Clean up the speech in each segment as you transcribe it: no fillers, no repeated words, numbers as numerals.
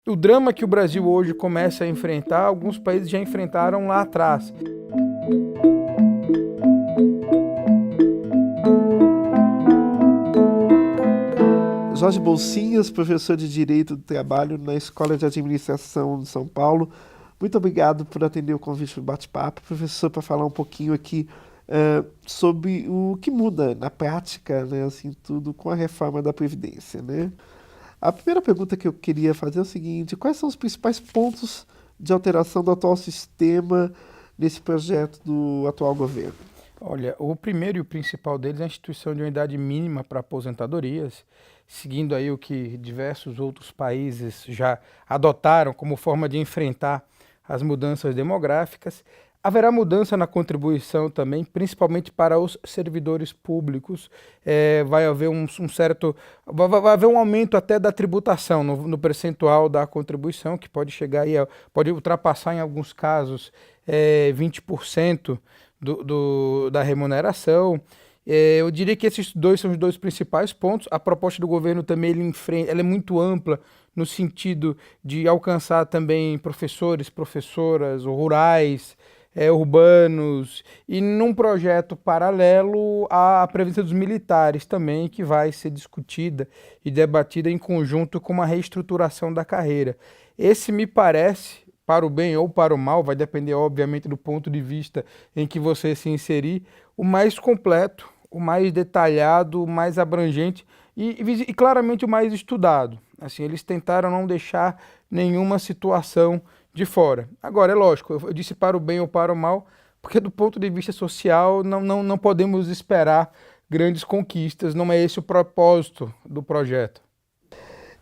o drama que o Brasil hoje começa a enfrentar, alguns países já enfrentaram lá atrás. Jorge Bolsinhas, professor de Direito do Trabalho na Escola de Administração de São Paulo. Muito obrigado por atender o convite do bate-papo, professor, para falar um pouquinho aqui sobre o que muda na prática, né, assim, tudo com a reforma da Previdência, né? A primeira pergunta que eu queria fazer é o seguinte: quais são os principais pontos de alteração do atual sistema nesse projeto do atual governo? Olha, o primeiro e o principal deles é a instituição de uma idade mínima para aposentadorias, seguindo aí o que diversos outros países já adotaram como forma de enfrentar as mudanças demográficas. Haverá mudança na contribuição também, principalmente para os servidores públicos. Vai haver vai haver um aumento até da tributação no percentual da contribuição, que pode chegar aí, pode ultrapassar em alguns casos 20% da remuneração. Eu diria que esses dois são os dois principais pontos. A proposta do governo também ela é muito ampla no sentido de alcançar também professores, professoras rurais, urbanos, e num projeto paralelo à previdência dos militares também, que vai ser discutida e debatida em conjunto com uma reestruturação da carreira. Esse me parece, para o bem ou para o mal, vai depender obviamente do ponto de vista em que você se inserir, o mais completo, o mais detalhado, o mais abrangente e claramente o mais estudado. Assim, eles tentaram não deixar nenhuma situação de fora. Agora, é lógico, eu disse para o bem ou para o mal, porque do ponto de vista social não podemos esperar grandes conquistas, não é esse o propósito do projeto.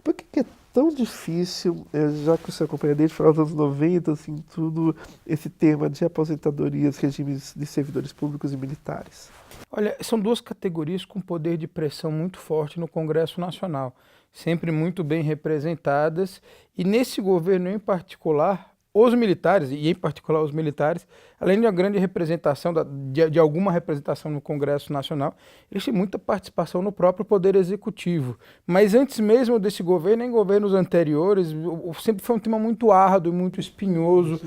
Por que é tão difícil, já que o senhor acompanha desde o final dos anos 90, assim, tudo esse tema de aposentadorias, regimes de servidores públicos e militares? Olha, são duas categorias com poder de pressão muito forte no Congresso Nacional, sempre muito bem representadas, e nesse governo em particular, os militares, e em particular os militares, além de uma grande representação, de alguma representação no Congresso Nacional, eles têm muita participação no próprio Poder Executivo. Mas antes mesmo desse governo, em governos anteriores, sempre foi um tema muito árduo, muito espinhoso,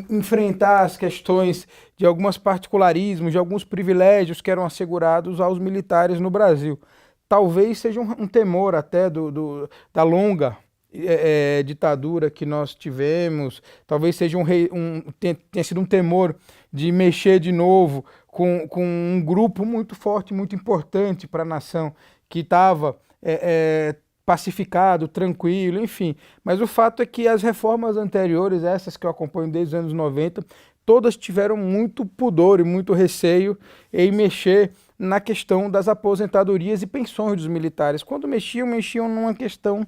enfrentar as questões de alguns particularismos, de alguns privilégios que eram assegurados aos militares no Brasil. Talvez seja um temor até da longa ditadura que nós tivemos, talvez seja tenha sido um temor de mexer de novo com um grupo muito forte, muito importante para a nação, que estava pacificado, tranquilo, enfim. Mas o fato é que as reformas anteriores, essas que eu acompanho desde os anos 90, todas tiveram muito pudor e muito receio em mexer na questão das aposentadorias e pensões dos militares. Quando mexiam numa questão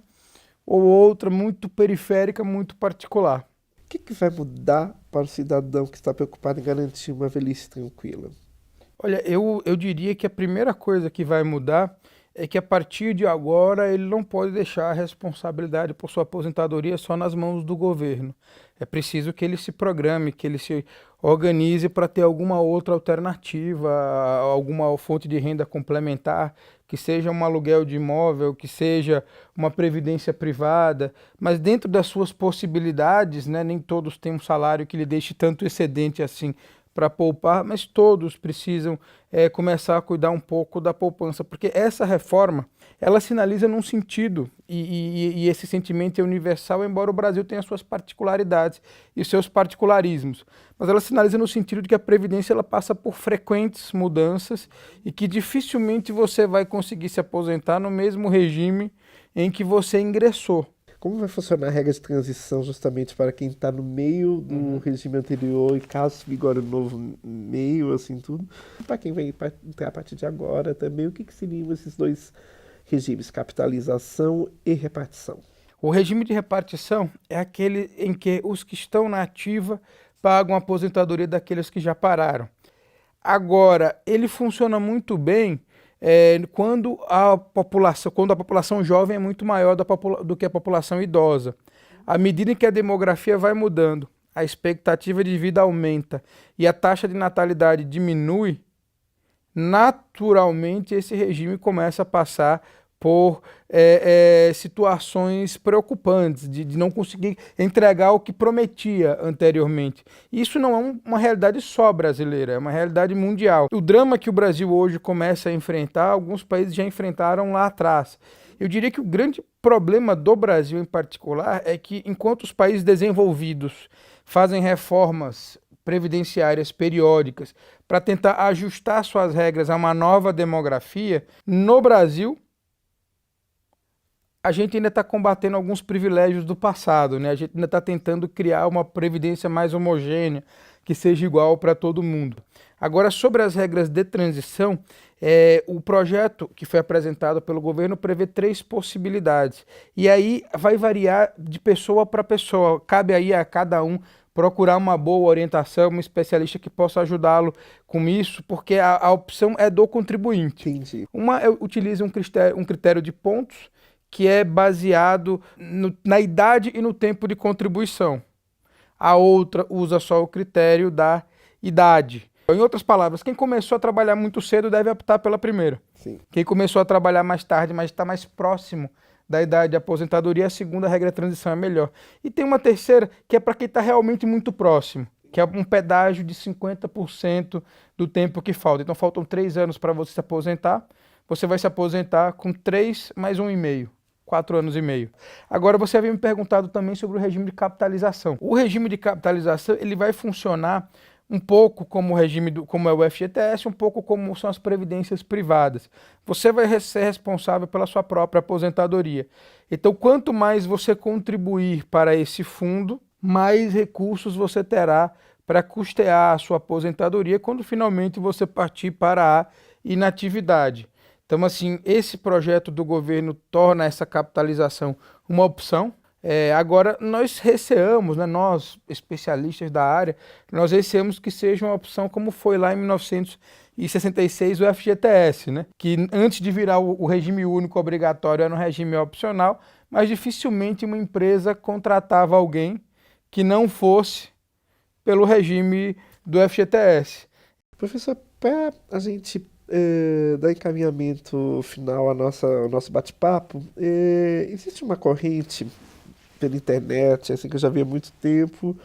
ou outra muito periférica, muito particular. O que vai mudar para o cidadão que está preocupado em garantir uma velhice tranquila? Olha, eu diria que a primeira coisa que vai mudar é que a partir de agora ele não pode deixar a responsabilidade por sua aposentadoria só nas mãos do governo. É preciso que ele se programe, que ele se organize para ter alguma outra alternativa, alguma fonte de renda complementar, que seja um aluguel de imóvel, que seja uma previdência privada, mas dentro das suas possibilidades, né, nem todos têm um salário que lhe deixe tanto excedente assim para poupar, mas todos precisam começar a cuidar um pouco da poupança, porque essa reforma, ela sinaliza num sentido, e esse sentimento é universal, embora o Brasil tenha suas particularidades e seus particularismos, mas ela sinaliza no sentido de que a Previdência ela passa por frequentes mudanças e que dificilmente você vai conseguir se aposentar no mesmo regime em que você ingressou. Como vai funcionar a regra de transição justamente para quem está no meio do regime anterior e caso vigore o novo meio, assim, tudo? Para quem vai entrar a partir de agora também, o que seriam esses dois regimes, capitalização e repartição? O regime de repartição é aquele em que os que estão na ativa pagam a aposentadoria daqueles que já pararam. Agora, ele funciona muito bem quando a população jovem é muito maior do que a população idosa. À medida em que a demografia vai mudando, a expectativa de vida aumenta e a taxa de natalidade diminui, naturalmente esse regime começa a passar por situações preocupantes, de não conseguir entregar o que prometia anteriormente. Isso não é uma realidade só brasileira, é uma realidade mundial. O drama que o Brasil hoje começa a enfrentar, alguns países já enfrentaram lá atrás. Eu diria que o grande problema do Brasil em particular é que, enquanto os países desenvolvidos fazem reformas previdenciárias periódicas para tentar ajustar suas regras a uma nova demografia, no Brasil a gente ainda está combatendo alguns privilégios do passado, né? A gente ainda está tentando criar uma previdência mais homogênea, que seja igual para todo mundo. Agora, sobre as regras de transição, o projeto que foi apresentado pelo governo prevê 3 possibilidades. E aí vai variar de pessoa para pessoa. Cabe aí a cada um procurar uma boa orientação, um especialista que possa ajudá-lo com isso, porque a opção é do contribuinte. Entendi. Uma utiliza um critério de pontos, que é baseado na idade e no tempo de contribuição. A outra usa só o critério da idade. Em outras palavras, quem começou a trabalhar muito cedo deve optar pela primeira. Sim. Quem começou a trabalhar mais tarde, mas está mais próximo da idade de aposentadoria, a segunda regra de transição é melhor. E tem uma terceira, que é para quem está realmente muito próximo, que é um pedágio de 50% do tempo que falta. Então faltam 3 anos para você se aposentar, você vai se aposentar com 3 mais 1,5. 4 anos e meio. Agora, você havia me perguntado também sobre o regime de capitalização. O regime de capitalização ele vai funcionar um pouco como o regime como é o FGTS, um pouco como são as previdências privadas. Você vai ser responsável pela sua própria aposentadoria. Então, quanto mais você contribuir para esse fundo, mais recursos você terá para custear a sua aposentadoria quando finalmente você partir para a inatividade. Então, assim, esse projeto do governo torna essa capitalização uma opção. Agora, nós receamos, né, nós, especialistas da área, nós receamos que seja uma opção como foi lá em 1966 o FGTS, né, que antes de virar o regime único obrigatório era um regime opcional, mas dificilmente uma empresa contratava alguém que não fosse pelo regime do FGTS. Professor, para a gente dar encaminhamento final ao nosso bate-papo, existe uma corrente pela internet, assim, que eu já vi há muito tempo,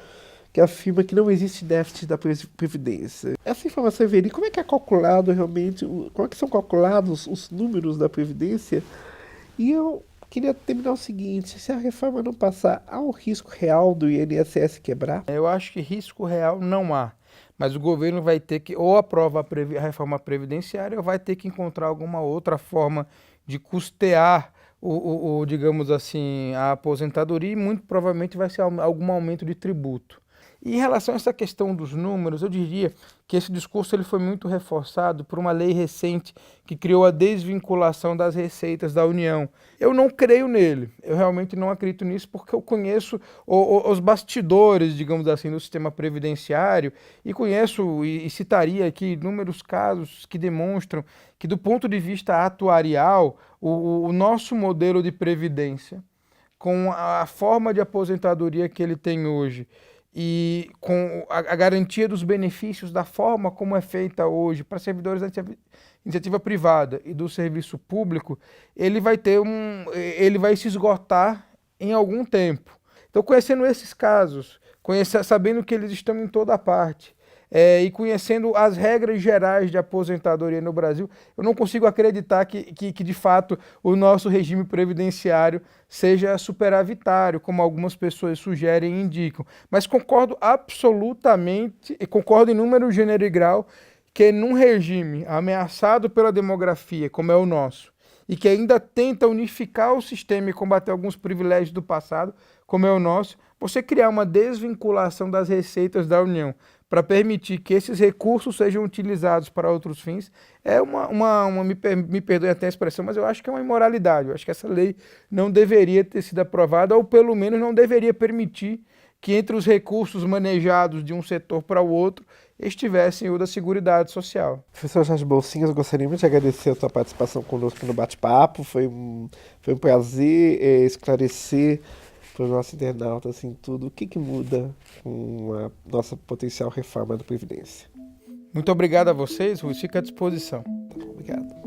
que afirma que não existe déficit da Previdência. Essa informação é verídica? Como é que é calculado realmente, como é que são calculados os números da Previdência? E eu queria terminar o seguinte: se a reforma não passar, há um risco real do INSS quebrar? Eu acho que risco real não há, mas o governo vai ter que ou aprova a reforma previdenciária ou vai ter que encontrar alguma outra forma de custear digamos assim, a aposentadoria, e muito provavelmente vai ser algum aumento de tributo. E em relação a essa questão dos números, eu diria que esse discurso ele foi muito reforçado por uma lei recente que criou a desvinculação das receitas da União. Eu não creio nele, eu realmente não acredito nisso, porque eu conheço os bastidores, digamos assim, do sistema previdenciário, e conheço e citaria aqui inúmeros casos que demonstram que, do ponto de vista atuarial, o nosso modelo de previdência, com a forma de aposentadoria que ele tem hoje, e com a garantia dos benefícios da forma como é feita hoje para servidores da iniciativa privada e do serviço público, ele vai se esgotar em algum tempo. Então, conhecendo esses casos, sabendo que eles estão em toda parte, e conhecendo as regras gerais de aposentadoria no Brasil, eu não consigo acreditar que de fato o nosso regime previdenciário seja superavitário, como algumas pessoas sugerem e indicam. Mas concordo absolutamente, e concordo em número, gênero e grau, que num regime ameaçado pela demografia, como é o nosso, e que ainda tenta unificar o sistema e combater alguns privilégios do passado, como é o nosso, você criar uma desvinculação das receitas da União para permitir que esses recursos sejam utilizados para outros fins, me perdoe até a expressão, mas eu acho que é uma imoralidade. Eu acho que essa lei não deveria ter sido aprovada, ou pelo menos não deveria permitir que entre os recursos manejados de um setor para o outro estivessem o da Seguridade Social. Professor Jorge Bolsinhas, gostaria muito de agradecer a sua participação conosco no bate-papo. Foi um prazer esclarecer para o nosso internauta assim, tudo o que muda com a nossa potencial reforma da Previdência. Muito obrigado a vocês, Rui. Fico à disposição. Tá bom, obrigado.